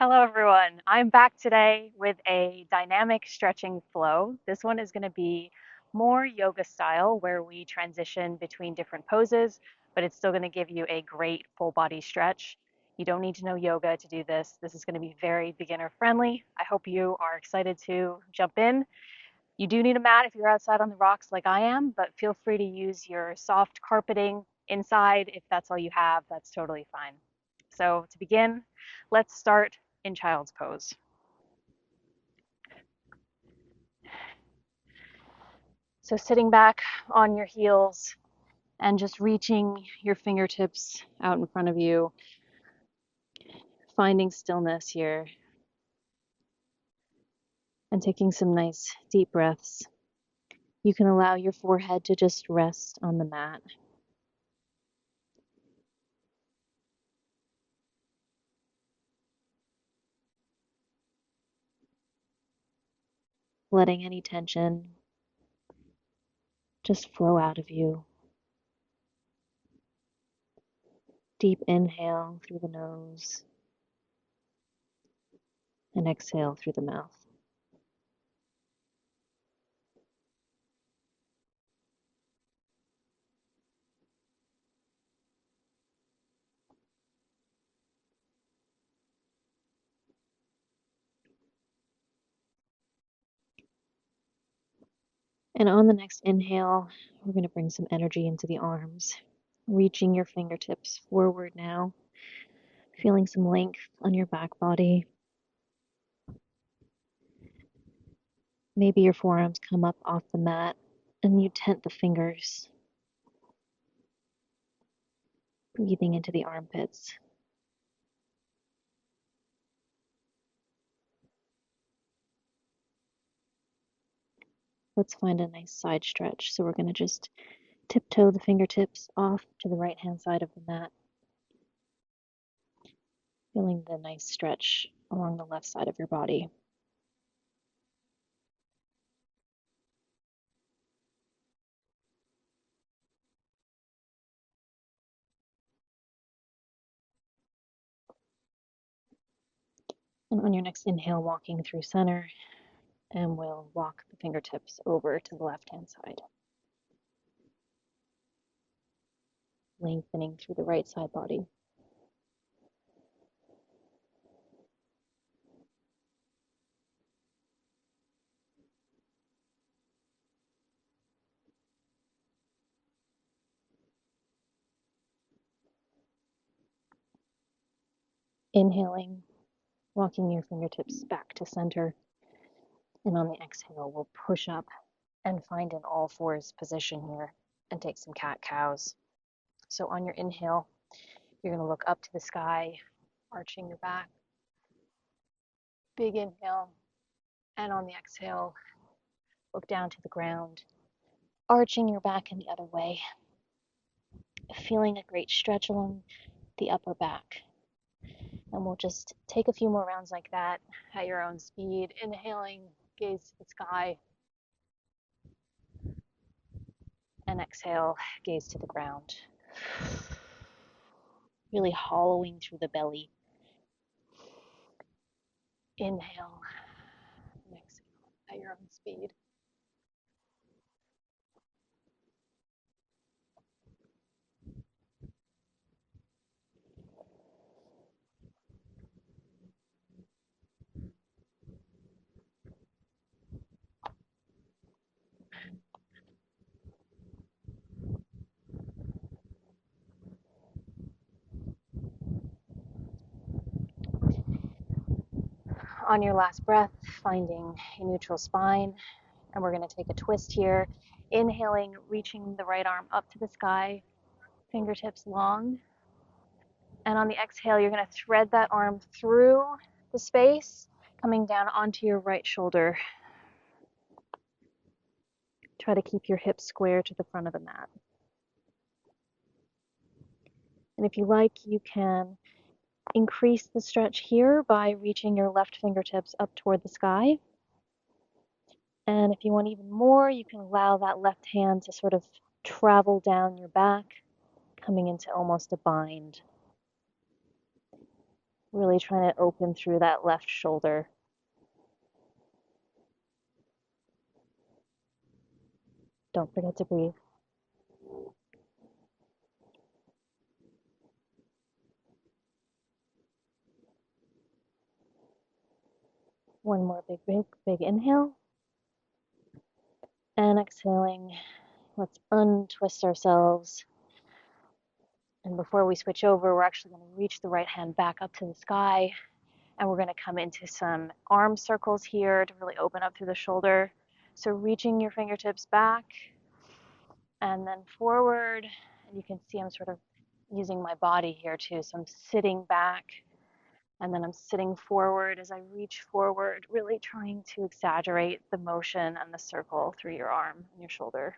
Hello, everyone. I'm back today with a dynamic stretching flow. This one is going to be more yoga style where we transition between different poses, but it's still going to give you a great full body stretch. You don't need to know yoga to do this. This is going to be very beginner friendly. I hope you are excited to jump in. You do need a mat if you're outside on the rocks like I am, but feel free to use your soft carpeting inside. If that's all you have, that's totally fine. So to begin, let's start in child's pose. So sitting back on your heels and just reaching your fingertips out in front of you, finding stillness here and taking some nice deep breaths. You can allow your forehead to just rest on the mat. Letting any tension just flow out of you. Deep inhale through the nose and exhale through the mouth. And on the next inhale, we're going to bring some energy into the arms, reaching your fingertips forward now, feeling some length on your back body. Maybe your forearms come up off the mat and you tent the fingers, breathing into the armpits. Let's find a nice side stretch. So we're going to just tiptoe the fingertips off to the right hand side of the mat, feeling the nice stretch along the left side of your body. And on your next inhale, walking through center, and we'll walk the fingertips over to the left hand side, lengthening through the right side body. Inhaling, walking your fingertips back to center, and on the exhale, we'll push up and find an all fours position here and take some cat cows. So on your inhale, you're going to look up to the sky, arching your back. Big inhale, and on the exhale, look down to the ground, arching your back in the other way, feeling a great stretch along the upper back. And we'll just take a few more rounds like that at your own speed. Inhaling, gaze to the sky, and exhale, gaze to the ground. Really hollowing through the belly. Inhale, and exhale at your own speed. On your last breath, finding a neutral spine, and we're going to take a twist here. Inhaling, reaching the right arm up to the sky, fingertips long. And on the exhale, you're going to thread that arm through the space, coming down onto your right shoulder. Try to keep your hips square to the front of the mat. And if you like, you can increase the stretch here by reaching your left fingertips up toward the sky. And if you want even more, you can allow that left hand to sort of travel down your back, coming into almost a bind. Really trying to open through that left shoulder. Don't forget to breathe. One more big inhale. And exhaling, let's untwist ourselves. And before we switch over, we're actually going to reach the right hand back up to the sky. And we're going to come into some arm circles here to really open up through the shoulder. So reaching your fingertips back and then forward. And you can see I'm sort of using my body here too. So I'm sitting back and then I'm sitting forward as I reach forward, really trying to exaggerate the motion and the circle through your arm and your shoulder.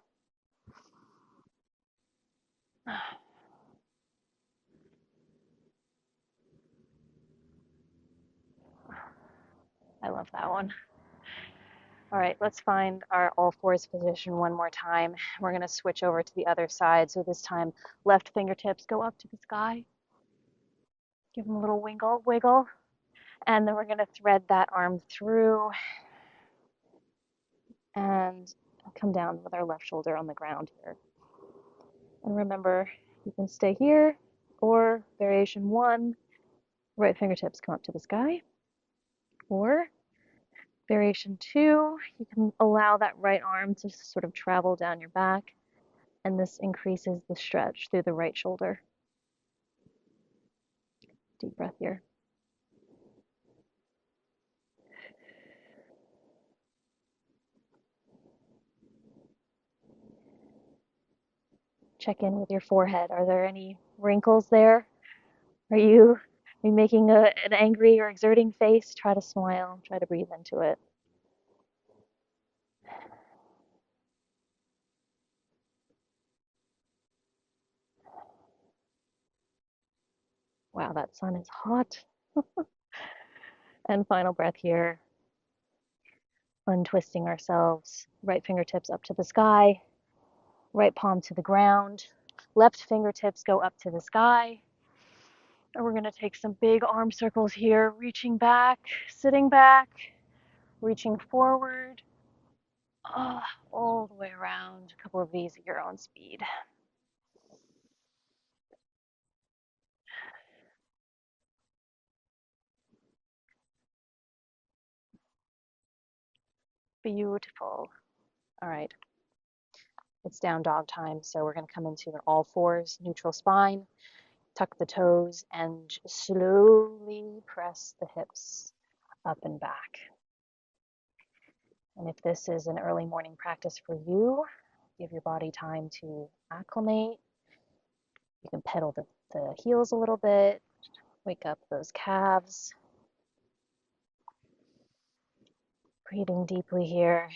I love that one. All right, let's find our all fours position one more time. We're going to switch over to the other side. So this time, left fingertips go up to the sky. Give them a little wiggle. And then we're going to thread that arm through and come down with our left shoulder on the ground here. And remember, you can stay here, or variation one, right fingertips come up to the sky. Or variation two, you can allow that right arm to sort of travel down your back, and this increases the stretch through the right shoulder. Deep breath here. Check in with your forehead. Are there any wrinkles there? Are you making an angry or exerting face? Try to smile. Try to breathe into it. Wow, that sun is hot. And final breath here. Untwisting ourselves. Right fingertips up to the sky. Right palm to the ground. Left fingertips go up to the sky. And we're going to take some big arm circles here, reaching back, sitting back, reaching forward, all the way around. A couple of these at your own speed. Beautiful. All right. It's down dog time, so we're going to come into an all fours, neutral spine, tuck the toes, and slowly press the hips up and back. And if this is an early morning practice for you, give your body time to acclimate. You can pedal the heels a little bit, wake up those calves. Breathing deeply here.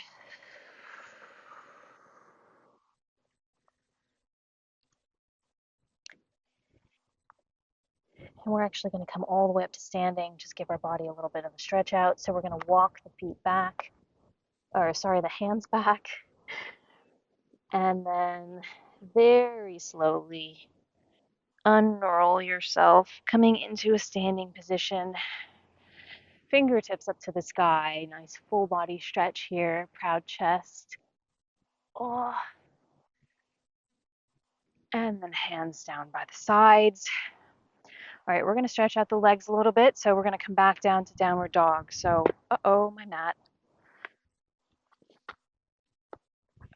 And we're actually going to come all the way up to standing, just give our body a little bit of a stretch out. So we're going to walk the feet back, the hands back. And then very slowly unroll yourself, coming into a standing position. Fingertips up to the sky, nice full body stretch here, proud chest. Oh. And then hands down by the sides. All right, we're going to stretch out the legs a little bit, so we're going to come back down to downward dog. So, my mat.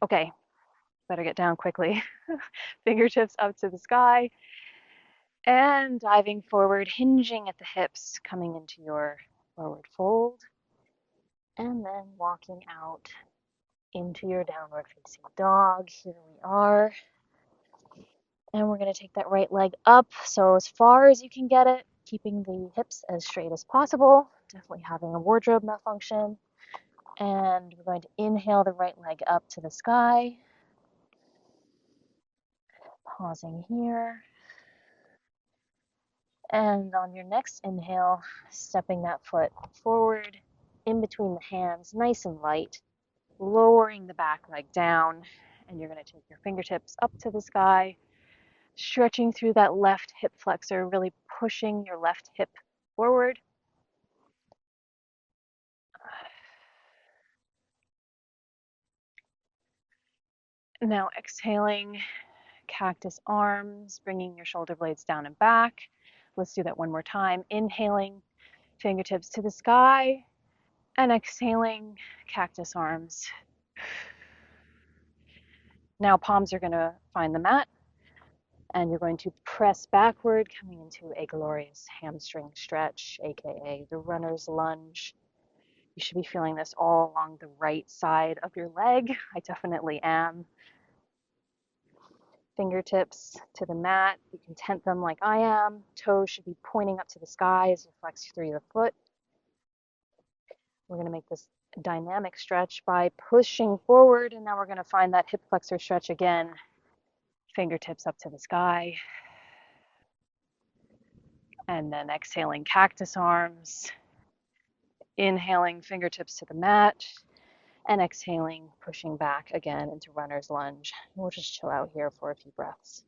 Okay, better get down quickly. Fingertips up to the sky and diving forward, hinging at the hips, coming into your forward fold, and then walking out into your downward facing dog. Here we are. And we're going to take that right leg up, so as far as you can get it, keeping the hips as straight as possible, definitely having a wardrobe malfunction. And we're going to inhale the right leg up to the sky. Pausing here. And on your next inhale, stepping that foot forward in between the hands, nice and light, lowering the back leg down. And you're going to take your fingertips up to the sky, stretching through that left hip flexor, really pushing your left hip forward. Now exhaling, cactus arms, bringing your shoulder blades down and back. Let's do that one more time. Inhaling, fingertips to the sky, and exhaling, cactus arms. Now palms are going to find the mat, and you're going to press backward, coming into a glorious hamstring stretch, aka the runner's lunge. You should be feeling this all along the right side of your leg. I definitely am. Fingertips to the mat. You can tent them like I am. Toes should be pointing up to the sky as you flex through your foot. We're going to make this dynamic stretch by pushing forward, and now we're going to find that hip flexor stretch again. Fingertips up to the sky. And then exhaling, cactus arms. Inhaling, fingertips to the mat. And exhaling, pushing back again into runner's lunge. We'll just chill out here for a few breaths.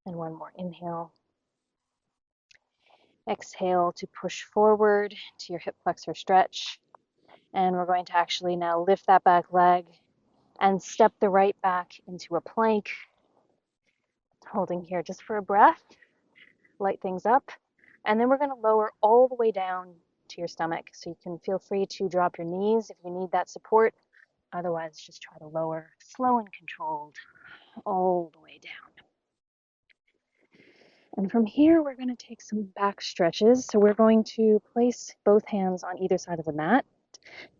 And one more inhale. Exhale to push forward to your hip flexor stretch. And we're going to actually now lift that back leg and step the right back into a plank. Holding here just for a breath. Light things up. And then we're going to lower all the way down to your stomach. So you can feel free to drop your knees if you need that support. Otherwise, just try to lower slow and controlled all the way down. And from here, we're going to take some back stretches. So we're going to place both hands on either side of the mat,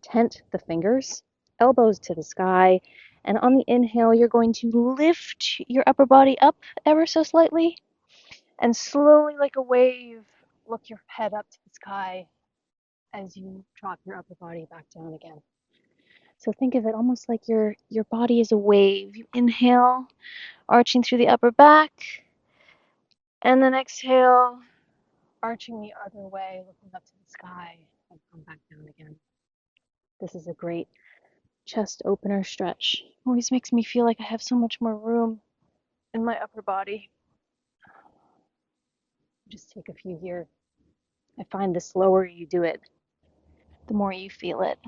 tent the fingers, elbows to the sky, and on the inhale, you're going to lift your upper body up ever so slightly, and slowly, like a wave, look your head up to the sky as you drop your upper body back down again. So think of it almost like your body is a wave. You inhale, arching through the upper back, and then exhale, arching the other way, looking up to the sky, and come back down again. This is a great chest opener stretch. Always makes me feel like I have so much more room in my upper body. Just take a few here. I find the slower you do it, the more you feel it.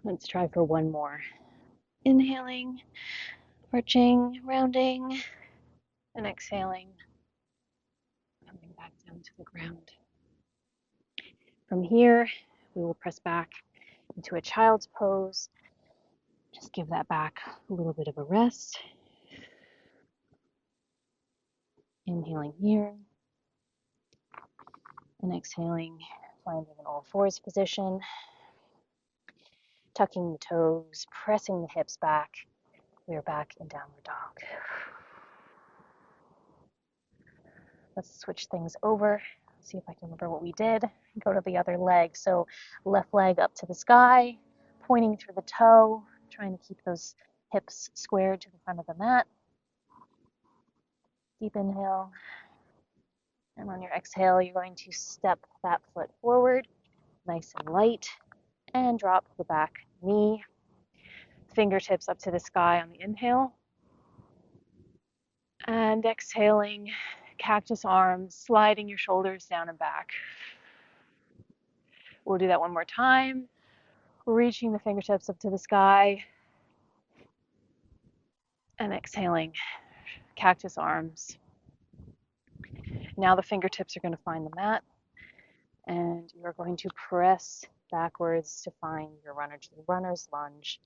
Let's try for one more. Inhaling, arching, rounding, and exhaling, coming back down to the ground. From here, we will press back into a child's pose. Just give that back a little bit of a rest. Inhaling here, and exhaling, finding an all fours position, tucking the toes, pressing the hips back. We are back in downward dog. Let's switch things over. See if I can remember what we did. Go to the other leg. So left leg up to the sky, pointing through the toe, trying to keep those hips squared to the front of the mat. Deep inhale. And on your exhale, you're going to step that foot forward, nice and light, and drop the back knee. Fingertips up to the sky on the inhale. And exhaling, cactus arms, sliding your shoulders down and back. We'll do that one more time. Reaching the fingertips up to the sky. And exhaling, cactus arms. Now the fingertips are going to find the mat. And you're going to press backwards to find your runner's lunge.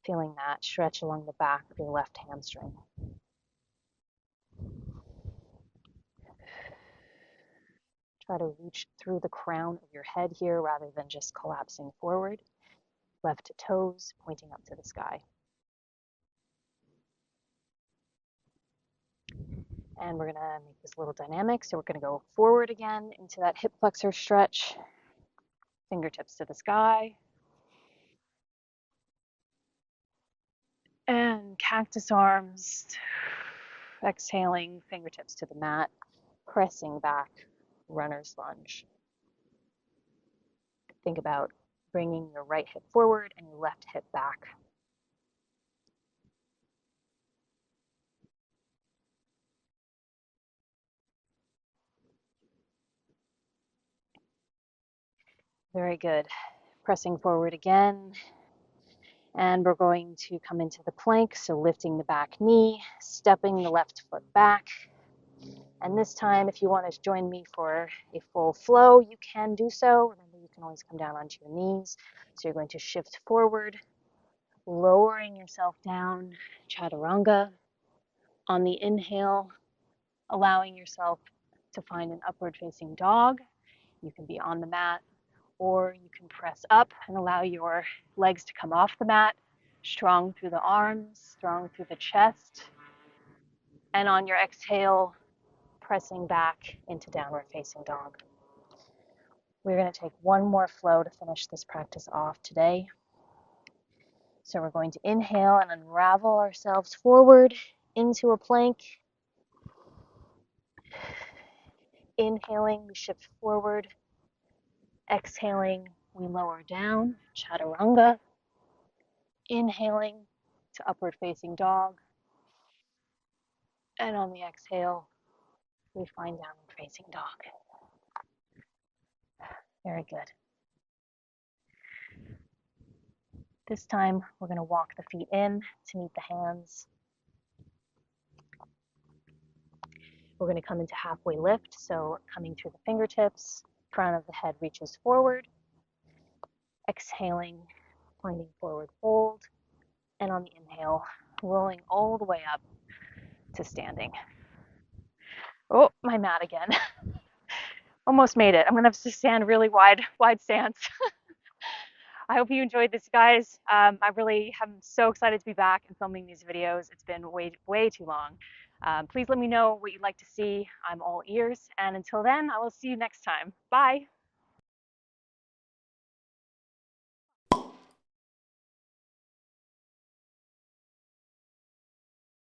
Feeling that stretch along the back of your left hamstring. Try to reach through the crown of your head here rather than just collapsing forward. Left toes pointing up to the sky. And we're going to make this a little dynamic. So we're going to go forward again into that hip flexor stretch. Fingertips to the sky. And cactus arms. Exhaling, fingertips to the mat, pressing back, runner's lunge. Think about bringing your right hip forward and your left hip back. Very good. Pressing forward again. And we're going to come into the plank, so lifting the back knee, stepping the left foot back. And this time, if you want to join me for a full flow, you can do so. Remember, you can always come down onto your knees. So you're going to shift forward, lowering yourself down, chaturanga. On the inhale, allowing yourself to find an upward facing dog. You can be on the mat, or you can press up and allow your legs to come off the mat, strong through the arms, strong through the chest. And on your exhale, pressing back into downward facing dog. We're going to take one more flow to finish this practice off today. So we're going to inhale and unravel ourselves forward into a plank. Inhaling, we shift forward. Exhaling, we lower down, chaturanga. Inhaling to upward facing dog. And on the exhale, we find downward facing dog. Very good. This time, we're going to walk the feet in to meet the hands. We're going to come into halfway lift, so coming through the fingertips, front of the head reaches forward. Exhaling, finding forward fold. And on the inhale, rolling all the way up to standing. Oh, my mat again. Almost made it. I'm going to have to stand really wide stance. I hope you enjoyed this, guys. I really am so excited to be back and filming these videos. It's been way too long. Please let me know what you'd like to see. I'm all ears. And until then, I will see you next time. Bye.